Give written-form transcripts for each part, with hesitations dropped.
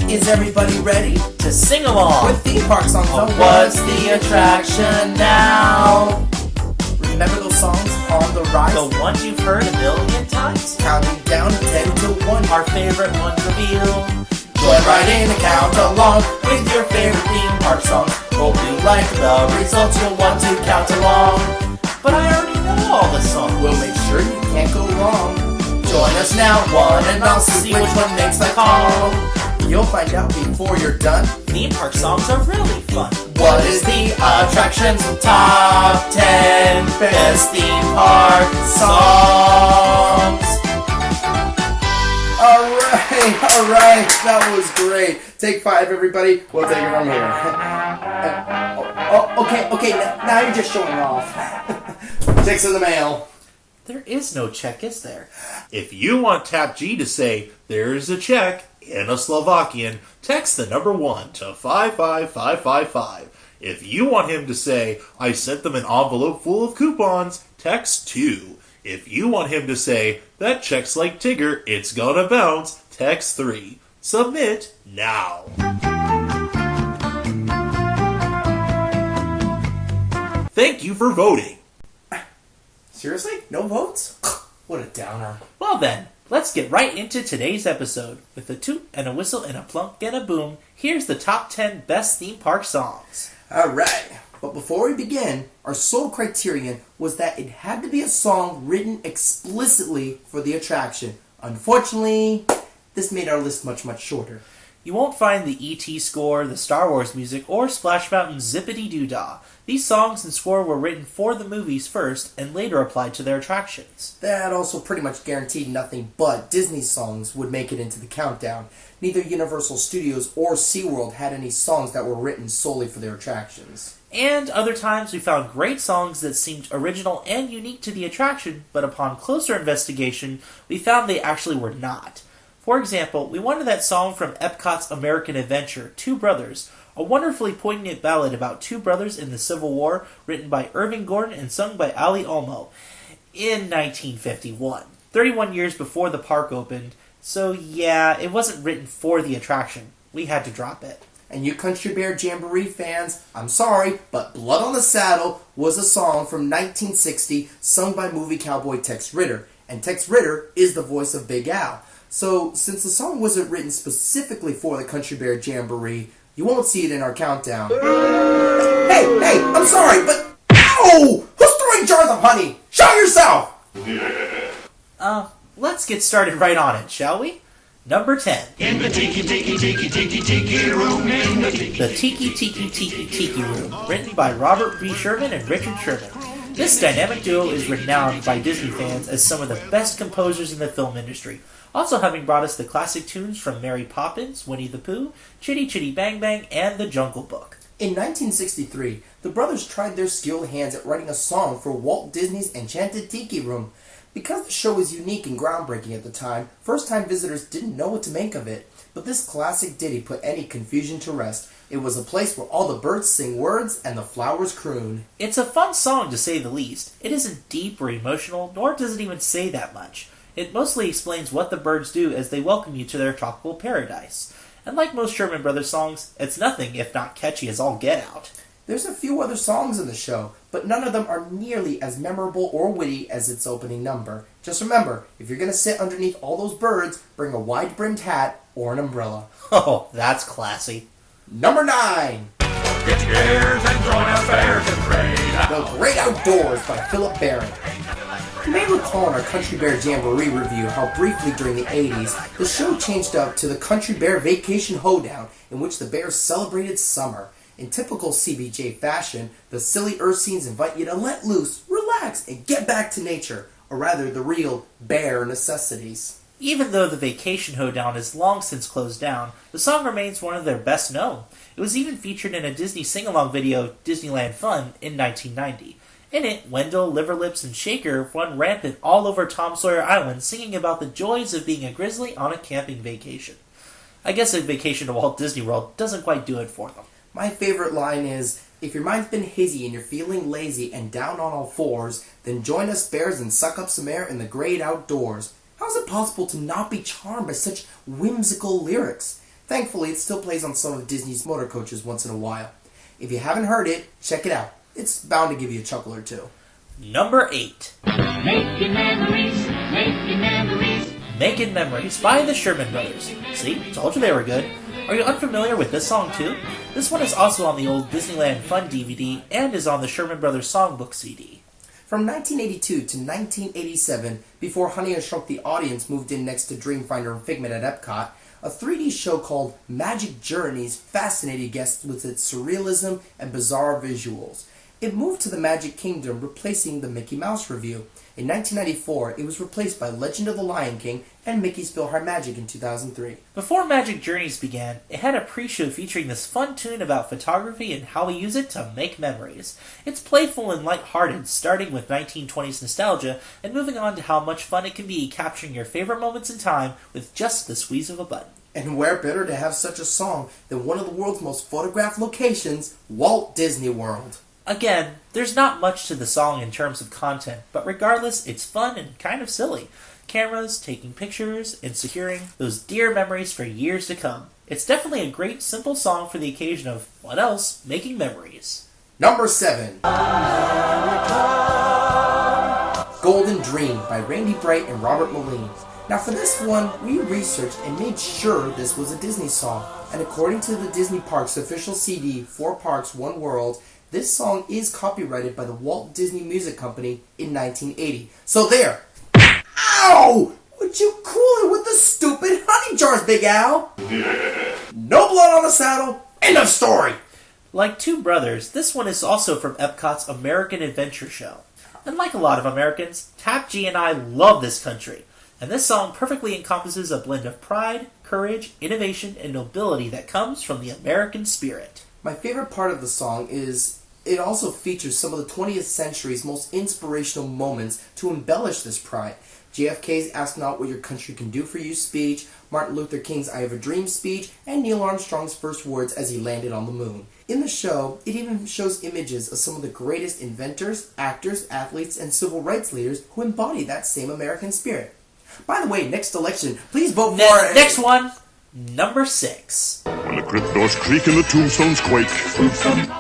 Is everybody ready to sing along with theme park songs? Oh, what's the attraction now? Remember those songs on the ride? The ones you've heard a million times? Counting down 10 to 1. Our favorite ones reveal. Join right in and count along with your favorite theme park songs. Hope you like the results, you'll want to count along. But I already know all the songs. We'll make sure you can't go wrong. Join us now, one and all, see which one makes the call. You'll find out before you're done. Theme park songs are really fun. What is the attraction's top 10 best theme park songs? Alright, that was great. Take 5, everybody. We'll take it from here. Okay, now you're just showing off. Checks in the mail. There is no check, is there? If you want Tap G to say, there's a check, in a Slovakian, text the number 1 to 55555. If you want him to say, I sent them an envelope full of coupons, text 2. If you want him to say, that check's like Tigger, it's gonna bounce, text 3. Submit now. Thank you for voting. Seriously? No votes? What a downer. Well then, let's get right into today's episode. With a toot and a whistle and a plunk and a boom, here's the top 10 best theme park songs. Alright, but before we begin, our sole criterion was that it had to be a song written explicitly for the attraction. Unfortunately, this made our list much, much shorter. You won't find the E.T. score, the Star Wars music, or Splash Mountain's Zippity-Doo-Dah. These songs and score were written for the movies first and later applied to their attractions. That also pretty much guaranteed nothing but Disney songs would make it into the countdown. Neither Universal Studios or SeaWorld had any songs that were written solely for their attractions. And other times we found great songs that seemed original and unique to the attraction, but upon closer investigation, we found they actually were not. For example, we wanted that song from Epcot's American Adventure, Two Brothers, a wonderfully poignant ballad about two brothers in the Civil War, written by Irving Gordon and sung by Ali Olmo in 1951, 31 years before the park opened. So yeah, it wasn't written for the attraction. We had to drop it. And you Country Bear Jamboree fans, I'm sorry, but Blood on the Saddle was a song from 1960 sung by movie cowboy Tex Ritter. And Tex Ritter is the voice of Big Al. So, since the song wasn't written specifically for the Country Bear Jamboree, you won't see it in our countdown. Hey, I'm sorry, but... Ow! Who's throwing jars of honey? Show yourself! Let's get started right on it, shall we? Number 10. In the Tiki room, in the Tiki. The Tiki Room, written by Robert B. Sherman and Richard Sherman. This dynamic duo is renowned by Disney fans as some of the best composers in the film industry, also having brought us the classic tunes from Mary Poppins, Winnie the Pooh, Chitty Chitty Bang Bang, and The Jungle Book. In 1963, the brothers tried their skilled hands at writing a song for Walt Disney's Enchanted Tiki Room. Because the show was unique and groundbreaking at the time, first-time visitors didn't know what to make of it. But this classic ditty put any confusion to rest. It was a place where all the birds sing words and the flowers croon. It's a fun song to say the least. It isn't deep or emotional, nor does it even say that much. It mostly explains what the birds do as they welcome you to their tropical paradise. And like most Sherman Brothers songs, it's nothing if not catchy as all get out. There's a few other songs in the show, but none of them are nearly as memorable or witty as its opening number. Just remember, if you're going to sit underneath all those birds, bring a wide-brimmed hat or an umbrella. Oh, that's classy. Number 9! Get your ears and join us bears and Great Out. The Great Outdoors by Philip Barron. You may recall in our Country Bear Jamboree review how briefly during the 80s, the show changed up to the Country Bear Vacation Hoedown, in which the bears celebrated summer. In typical CBJ fashion, the silly earth scenes invite you to let loose, relax, and get back to nature, or rather the real bear necessities. Even though the Vacation Hoedown is long since closed down, the song remains one of their best known. It was even featured in a Disney sing-along video, Disneyland Fun, in 1990. In it, Wendell, Liverlips, and Shaker run rampant all over Tom Sawyer Island singing about the joys of being a grizzly on a camping vacation. I guess a vacation to Walt Disney World doesn't quite do it for them. My favorite line is, if your mind's been hazy and you're feeling lazy and down on all fours, then join us bears and suck up some air in the great outdoors. How is it possible to not be charmed by such whimsical lyrics? Thankfully, it still plays on some of Disney's motor coaches once in a while. If you haven't heard it, check it out. It's bound to give you a chuckle or two. Number 8. Making memories, making memories. Making Memories by the Sherman Brothers. See? Told you they were good. Are you unfamiliar with this song too? This one is also on the old Disneyland Fun DVD and is on the Sherman Brothers Songbook CD. From 1982 to 1987, before Honey I Shrunk the Audience moved in next to Dreamfinder and Figment at Epcot, a 3D show called Magic Journeys fascinated guests with its surrealism and bizarre visuals. It moved to the Magic Kingdom, replacing the Mickey Mouse Revue. In 1994, it was replaced by Legend of the Lion King and Mickey's PhilharMagic in 2003. Before Magic Journeys began, it had a pre-show featuring this fun tune about photography and how we use it to make memories. It's playful and lighthearted, starting with 1920s nostalgia and moving on to how much fun it can be capturing your favorite moments in time with just the squeeze of a button. And where better to have such a song than one of the world's most photographed locations, Walt Disney World. Again, there's not much to the song in terms of content, but regardless, it's fun and kind of silly. Cameras, taking pictures, and securing those dear memories for years to come. It's definitely a great, simple song for the occasion of, what else, making memories. Number 7. Golden Dream by Randy Bright and Robert Moline. Now for this one, we researched and made sure this was a Disney song. And according to the Disney Parks official CD, 4 Parks, 1 World, this song is copyrighted by the Walt Disney Music Company in 1980. So there! Ow! Would you cool it with the stupid honey jars, Big Al? No blood on the saddle. End of story! Like Two Brothers, this one is also from Epcot's American Adventure Show. And like a lot of Americans, Tap G and I love this country. And this song perfectly encompasses a blend of pride, courage, innovation, and nobility that comes from the American spirit. My favorite part of the song is it also features some of the 20th century's most inspirational moments to embellish this pride. JFK's Ask Not What Your Country Can Do For You speech, Martin Luther King's I Have a Dream speech, and Neil Armstrong's first words as he landed on the moon. In the show, it even shows images of some of the greatest inventors, actors, athletes, and civil rights leaders who embody that same American spirit. By the way, next election, please vote for... Next one, number 6. When the crypt doors creak and the tombstones quake.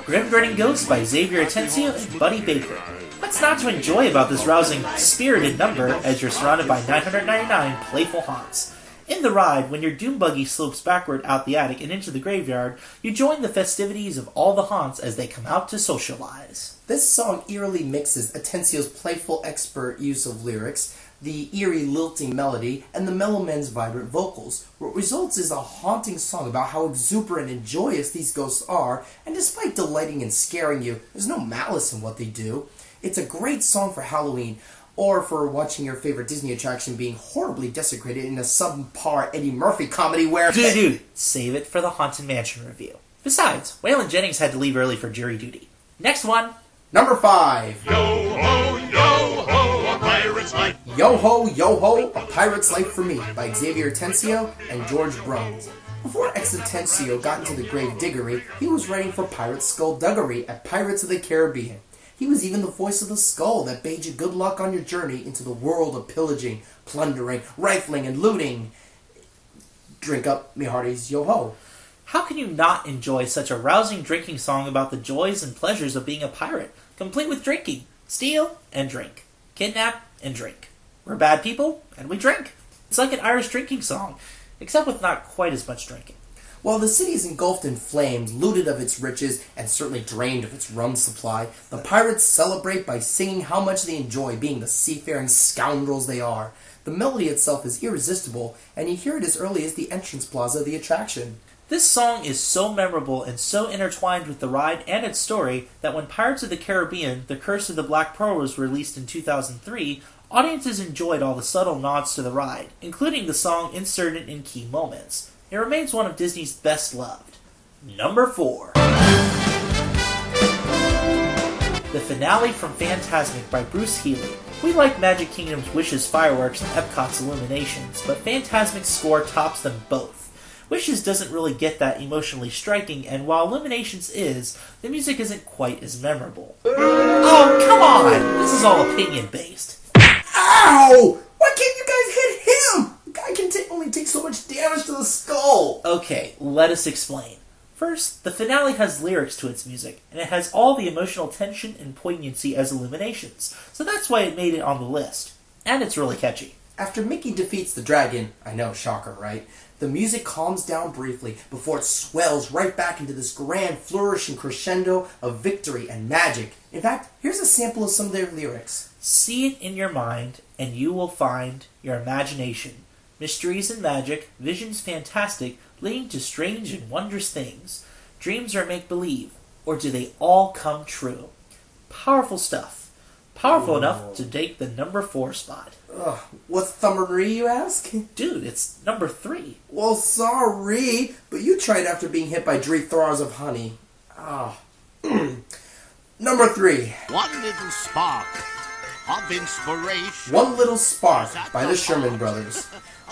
Grim Grinning Ghost by Xavier Atencio and Buddy Baker. What's not to enjoy about this rousing, spirited number as you're surrounded by 999 playful haunts? In the ride, when your doom buggy slopes backward out the attic and into the graveyard, you join the festivities of all the haunts as they come out to socialize. This song eerily mixes Atencio's playful expert use of lyrics, the eerie lilting melody, and the mellow man's vibrant vocals. What results is a haunting song about how exuberant and joyous these ghosts are, and despite delighting and scaring you, there's no malice in what they do. It's a great song for Halloween, or for watching your favorite Disney attraction being horribly desecrated in a subpar Eddie Murphy comedy where... Dude, save it for the Haunted Mansion review. Besides, Waylon Jennings had to leave early for jury duty. Next one. Number 5. Yo ho, yo ho, a pirate's life. Yo Ho, A Pirate's Life for Me by Xavier Atencio and George Bruns. Before Atencio got into the grave diggery, he was writing for Pirate Skullduggery at Pirates of the Caribbean. He was even the voice of the skull that bade you good luck on your journey into the world of pillaging, plundering, rifling, and looting. Drink up, me hearties, yo ho. How can you not enjoy such a rousing drinking song about the joys and pleasures of being a pirate, complete with drinking, steal, and drink, kidnap, and drink? We're bad people, and we drink. It's like an Irish drinking song, except with not quite as much drinking. While the city is engulfed in flames, looted of its riches, and certainly drained of its rum supply, the pirates celebrate by singing how much they enjoy being the seafaring scoundrels they are. The melody itself is irresistible, and you hear it as early as the entrance plaza of the attraction. This song is so memorable and so intertwined with the ride and its story that when Pirates of the Caribbean, The Curse of the Black Pearl was released in 2003, audiences enjoyed all the subtle nods to the ride, including the song inserted in key moments. It remains one of Disney's best loved. Number 4. The finale from Fantasmic by Bruce Healey. We like Magic Kingdom's Wishes fireworks and Epcot's illuminations, but Fantasmic's score tops them both. Wishes doesn't really get that emotionally striking, and while Illuminations is, the music isn't quite as memorable. Oh, come on! This is all opinion-based. Ow! Why can't you guys hit him? The guy only takes so much damage to the skull? Okay, let us explain. First, the finale has lyrics to its music, and it has all the emotional tension and poignancy as illuminations, so that's why it made it on the list. And it's really catchy. After Mickey defeats the dragon, I know, shocker, right? The music calms down briefly before it swells right back into this grand flourishing crescendo of victory and magic. In fact, here's a sample of some of their lyrics. See it in your mind, and you will find your imagination. Mysteries and magic, visions fantastic, leading to strange and wondrous things. Dreams are make-believe, or do they all come true? Powerful stuff. Powerful enough to take the number 4 spot. Ugh, what's thumbery, you ask? Dude, it's number 3. Well, sorry, but you tried after being hit by 3 throws of honey. Ah. Number 3. One little spark of inspiration. One Little Spark by the Sherman Brothers.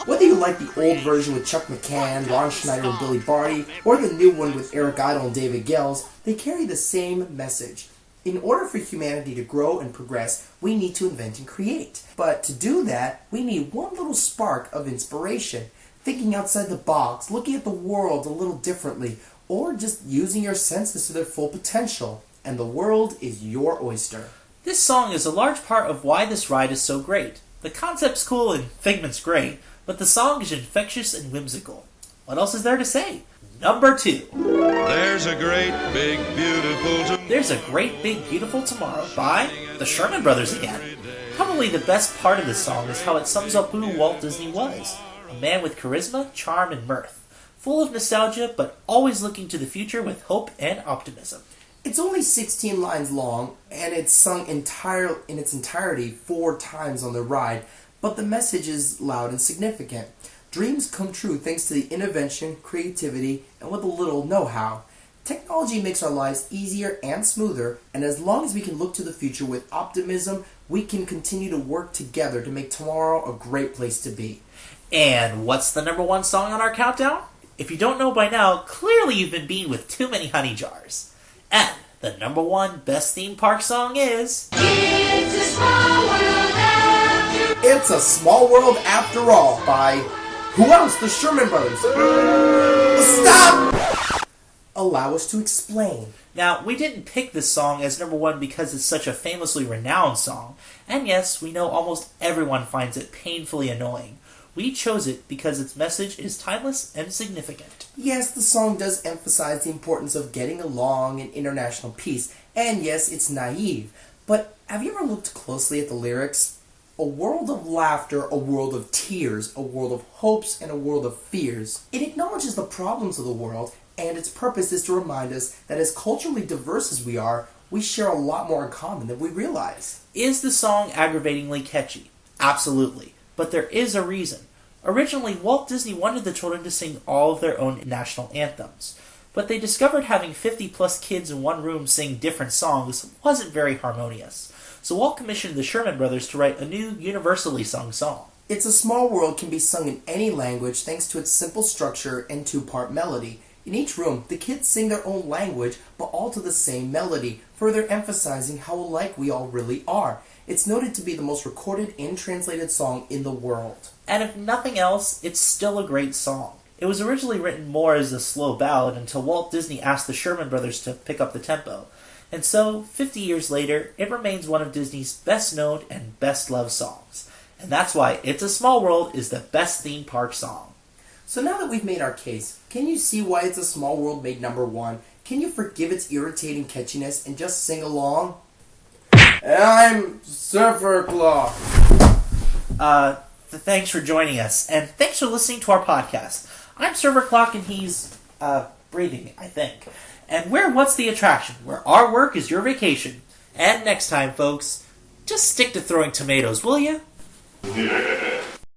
Whether you like the old version with Chuck McCann, Ron Schneider, and Billy Barty, or the new one with Eric Idle and David Gales, they carry the same message. In order for humanity to grow and progress, we need to invent and create. But to do that, we need one little spark of inspiration. Thinking outside the box, looking at the world a little differently, or just using your senses to their full potential. And the world is your oyster. This song is a large part of why this ride is so great. The concept's cool and Figment's great, but the song is infectious and whimsical. What else is there to say? Number 2. There's a great big beautiful tomorrow. There's a Great Big Beautiful Tomorrow by the Sherman Brothers again. Probably the best part of this song is how it sums up who Walt Disney was. A man with charisma, charm, and mirth. Full of nostalgia, but always looking to the future with hope and optimism. It's only 16 lines long, and it's sung in its entirety 4 times on the ride, but the message is loud and significant. Dreams come true thanks to the innovation, creativity, and with a little know-how. Technology makes our lives easier and smoother, and as long as we can look to the future with optimism, we can continue to work together to make tomorrow a great place to be. And what's the number 1 song on our countdown? If you don't know by now, clearly you've been beaten with too many honey jars. And the number 1 best theme park song is... It's a small world after... It's a Small World After All by... Who else? The Sherman Brothers. Stop! Allow us to explain. Now, we didn't pick this song as number 1 because it's such a famously renowned song. And yes, we know almost everyone finds it painfully annoying. We chose it because its message is timeless and significant. Yes, the song does emphasize the importance of getting along and international peace. And yes, it's naive. But have you ever looked closely at the lyrics? A world of laughter, a world of tears, a world of hopes, and a world of fears. It acknowledges the problems of the world, and its purpose is to remind us that as culturally diverse as we are, we share a lot more in common than we realize. Is the song aggravatingly catchy? Absolutely. But there is a reason. Originally, Walt Disney wanted the children to sing all of their own national anthems. But they discovered having 50-plus kids in one room sing different songs wasn't very harmonious. So Walt commissioned the Sherman Brothers to write a new, universally sung song. It's a Small World can be sung in any language thanks to its simple structure and 2-part melody. In each room, the kids sing their own language, but all to the same melody, further emphasizing how alike we all really are. It's noted to be the most recorded and translated song in the world. And if nothing else, it's still a great song. It was originally written more as a slow ballad until Walt Disney asked the Sherman Brothers to pick up the tempo. And so, 50 years later, it remains one of Disney's best-known and best-loved songs. And that's why It's a Small World is the best theme park song. So now that we've made our case, can you see why It's a Small World made number 1? Can you forgive its irritating catchiness and just sing along? I'm Surfer Claw. Thanks for joining us, and thanks for listening to our podcast. I'm Server Clock, and he's, breathing, I think. And we're What's the Attraction, where our work is your vacation. And next time, folks, just stick to throwing tomatoes, will ya?